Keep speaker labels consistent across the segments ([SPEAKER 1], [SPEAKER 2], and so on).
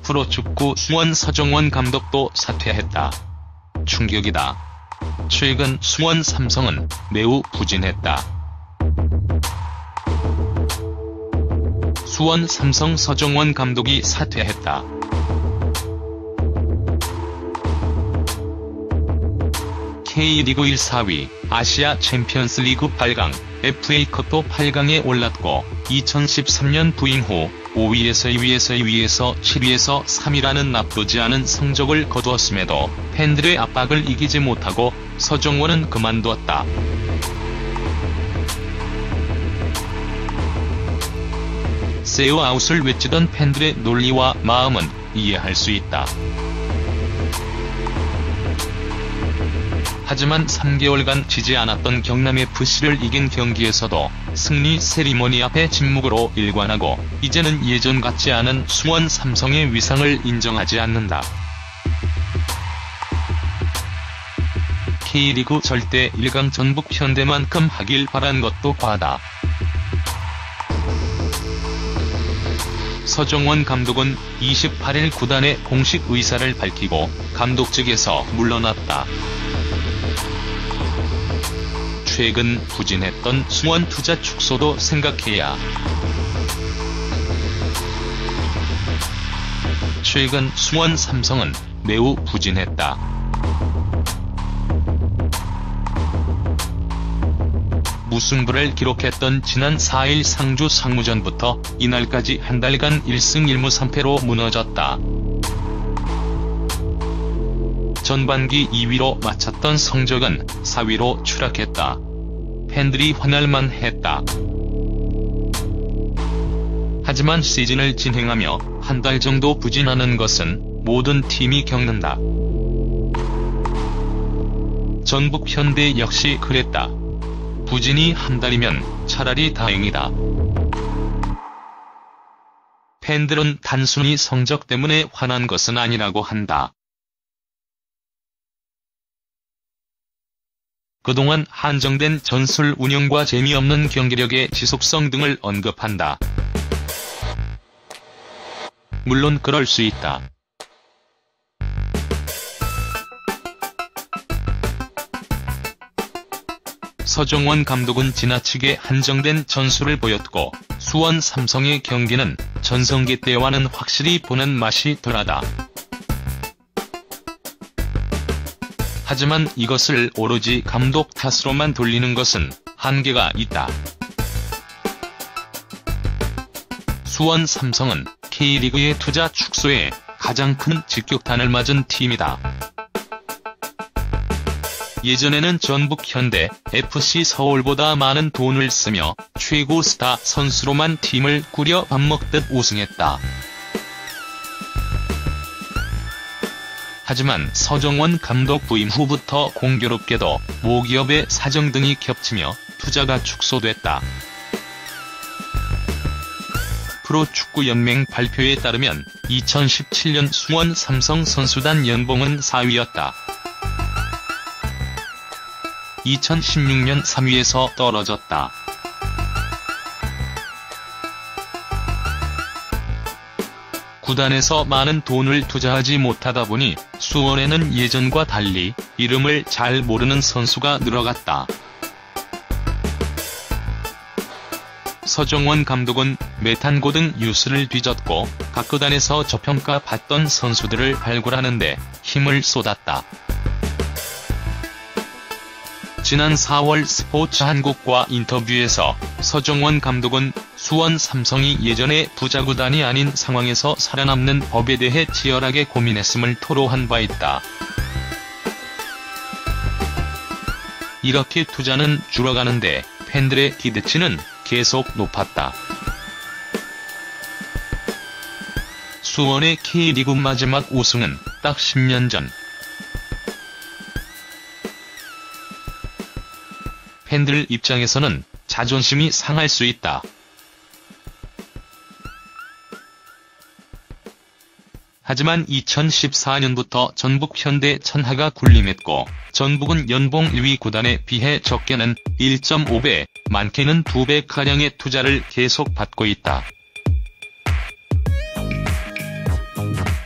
[SPEAKER 1] 프로축구 수원 서정원 감독도 사퇴했다. 충격이다. 최근 수원 삼성은 매우 부진했다. 수원 삼성 서정원 감독이 사퇴했다. K리그 1 4위, 아시아 챔피언스리그 8강, FA컵도 8강에 올랐고 2013년 부임 후 5위에서 2위에서 2위에서 7위에서 3위라는 나쁘지 않은 성적을 거두었음에도 팬들의 압박을 이기지 못하고 서정원은 그만두었다. 세어아웃을 외치던 팬들의 논리와 마음은 이해할 수 있다. 하지만 3개월간 지지 않았던 경남FC를 이긴 경기에서도 승리 세리머니 앞에 침묵으로 일관하고 이제는 예전 같지 않은 수원 삼성의 위상을 인정하지 않는다. K리그 절대 1강 전북 현대만큼 하길 바란 것도 과하다. 서정원 감독은 28일 구단의 공식 의사를 밝히고 감독 측에서 물러났다. 최근 부진했던 수원 투자 축소도 생각해야. 최근 수원 삼성은 매우 부진했다. 무승부를 기록했던 지난 4일 상주 상무전부터 이날까지 한 달간 1승 1무 3패로 무너졌다. 전반기 2위로 마쳤던 성적은 4위로 추락했다. 팬들이 화날만 했다. 하지만 시즌을 진행하며 한 달 정도 부진하는 것은 모든 팀이 겪는다. 전북 현대 역시 그랬다. 부진이 한 달이면 차라리 다행이다. 팬들은 단순히 성적 때문에 화난 것은 아니라고 한다. 그동안 한정된 전술 운영과 재미없는 경기력의 지속성 등을 언급한다. 물론 그럴 수 있다. 서정원 감독은 지나치게 한정된 전술을 보였고 수원 삼성의 경기는 전성기 때와는 확실히 보는 맛이 덜하다. 하지만 이것을 오로지 감독 탓으로만 돌리는 것은 한계가 있다. 수원 삼성은 K리그의 투자 축소에 가장 큰 직격탄을 맞은 팀이다. 예전에는 전북 현대, FC 서울보다 많은 돈을 쓰며 최고 스타 선수로만 팀을 꾸려 밥 먹듯 우승했다. 하지만 서정원 감독 부임 후부터 공교롭게도 모기업의 사정 등이 겹치며 투자가 축소됐다. 프로축구연맹 발표에 따르면 2017년 수원 삼성 선수단 연봉은 4위였다. 2016년 3위에서 떨어졌다. 구단에서 많은 돈을 투자하지 못하다 보니 수원에는 예전과 달리 이름을 잘 모르는 선수가 늘어갔다. 서정원 감독은 메탄고 등 뉴스를 뒤졌고 각 구단에서 저평가 받던 선수들을 발굴하는 데 힘을 쏟았다. 지난 4월 스포츠한국과 인터뷰에서 서정원 감독은 수원 삼성이 예전의 부자구단이 아닌 상황에서 살아남는 법에 대해 치열하게 고민했음을 토로한 바 있다. 이렇게 투자는 줄어가는데 팬들의 기대치는 계속 높았다. 수원의 K리그 마지막 우승은 딱 10년 전. 팬들 입장에서는 자존심이 상할 수 있다. 하지만 2014년부터 전북 현대 천하가 군림했고 전북은 연봉 1위 구단에 비해 적게는 1.5배, 많게는 2배가량의 투자를 계속 받고 있다.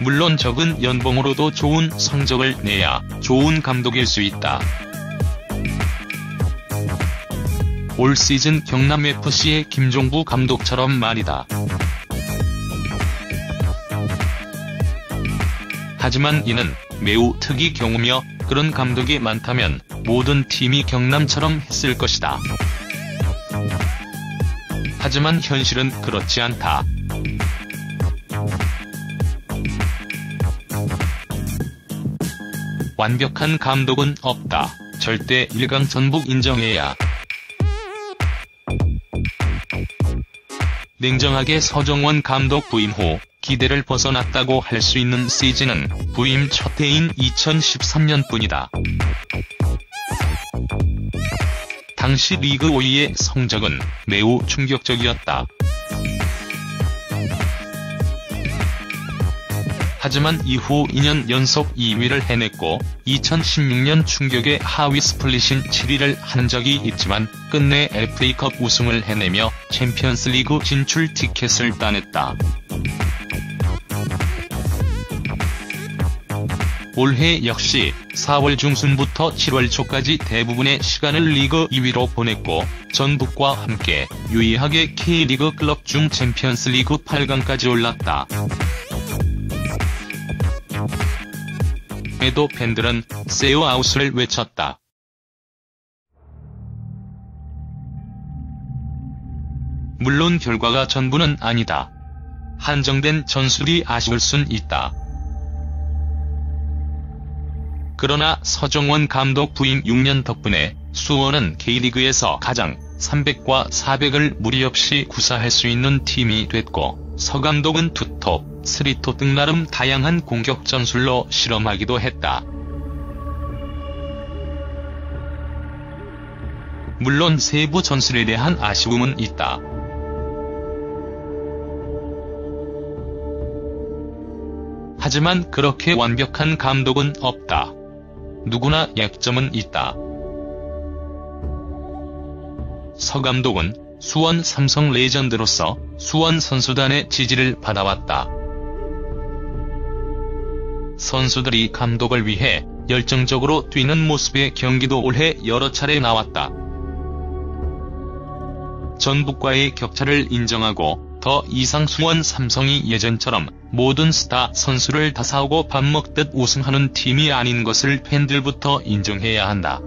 [SPEAKER 1] 물론 적은 연봉으로도 좋은 성적을 내야 좋은 감독일 수 있다. 올 시즌 경남FC의 김종부 감독처럼 말이다. 하지만 이는 매우 특이 경우며 그런 감독이 많다면 모든 팀이 경남처럼 했을 것이다. 하지만 현실은 그렇지 않다. 완벽한 감독은 없다. 절대 1강 전북 인정해야. 냉정하게 서정원 감독 부임 후 기대를 벗어났다고 할 수 있는 시즌은 부임 첫 해인 2013년뿐이다. 당시 리그 5위의 성적은 매우 충격적이었다. 하지만 이후 2년 연속 2위를 해냈고 2016년 충격의 하위 스플릿인 7위를 한 적이 있지만 끝내 FA컵 우승을 해내며 챔피언스리그 진출 티켓을 따냈다. 올해 역시 4월 중순부터 7월 초까지 대부분의 시간을 리그 2위로 보냈고 전북과 함께 유의하게 K리그 클럽 중 챔피언스리그 8강까지 올랐다. 에도 팬들은 세어아웃을 외쳤다. 물론 결과가 전부는 아니다. 한정된 전술이 아쉬울 순 있다. 그러나 서정원 감독 부임 6년 덕분에 수원은 K리그에서 가장 300과 400을 무리 없이 구사할 수 있는 팀이 됐고 서 감독은 투톱, 쓰리톱 등 나름 다양한 공격 전술로 실험하기도 했다. 물론 세부 전술에 대한 아쉬움은 있다. 하지만 그렇게 완벽한 감독은 없다. 누구나 약점은 있다. 서 감독은 수원 삼성 레전드로서 수원 선수단의 지지를 받아왔다. 선수들이 감독을 위해 열정적으로 뛰는 모습의 경기도 올해 여러 차례 나왔다. 전북과의 격차를 인정하고 더 이상 수원 삼성이 예전처럼 모든 스타 선수를 다 사오고 밥 먹듯 우승하는 팀이 아닌 것을 팬들부터 인정해야 한다.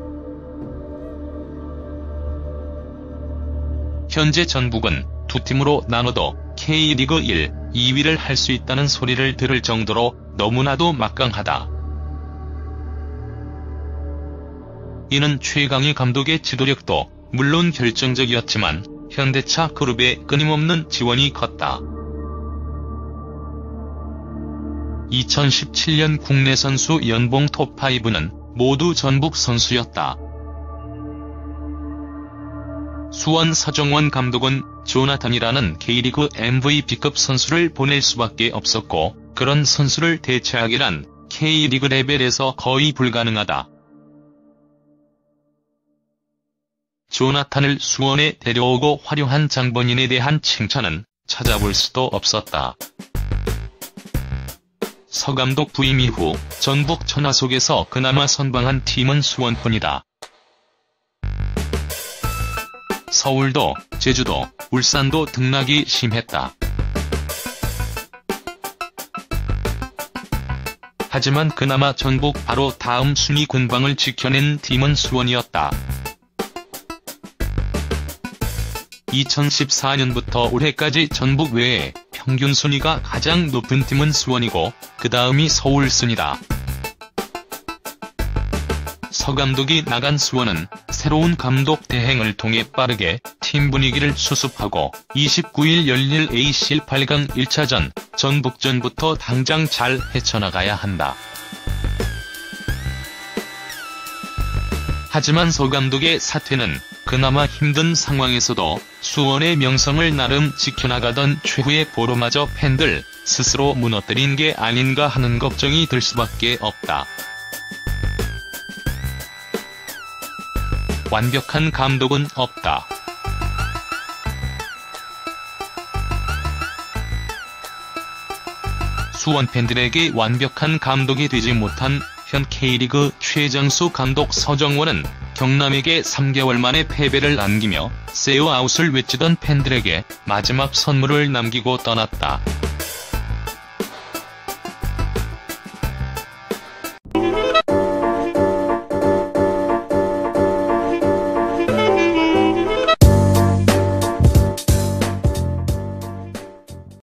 [SPEAKER 1] 현재 전북은 두 팀으로 나눠도 K리그 1, 2위를 할 수 있다는 소리를 들을 정도로 너무나도 막강하다. 이는 최강희 감독의 지도력도 물론 결정적이었지만 현대차 그룹의 끊임없는 지원이 컸다. 2017년 국내 선수 연봉 톱5는 모두 전북 선수였다. 수원 서정원 감독은 조나탄이라는 K리그 MVP급 선수를 보낼 수밖에 없었고 그런 선수를 대체하기란 K리그 레벨에서 거의 불가능하다. 조나탄을 수원에 데려오고 활용한 장본인에 대한 칭찬은 찾아볼 수도 없었다. 서 감독 부임 이후 전북 천하 속에서 그나마 선방한 팀은 수원뿐이다. 서울도, 제주도, 울산도 등락이 심했다. 하지만 그나마 전북 바로 다음 순위 근방을 지켜낸 팀은 수원이었다. 2014년부터 올해까지 전북 외에 평균 순위가 가장 높은 팀은 수원이고 그 다음이 서울 순이다. 서 감독이 나간 수원은 새로운 감독 대행을 통해 빠르게 팀 분위기를 수습하고 29일 열릴 ACL 8강 1차전 전북전부터 당장 잘 헤쳐나가야 한다. 하지만 서 감독의 사퇴는 그나마 힘든 상황에서도 수원의 명성을 나름 지켜나가던 최후의 보루마저 팬들 스스로 무너뜨린 게 아닌가 하는 걱정이 들 수밖에 없다. 완벽한 감독은 없다. 수원 팬들에게 완벽한 감독이 되지 못한 현 K리그 최장수 감독 서정원은 경남에게 3개월 만에 패배를 안기며 세어아웃을 외치던 팬들에게 마지막 선물을 남기고 떠났다.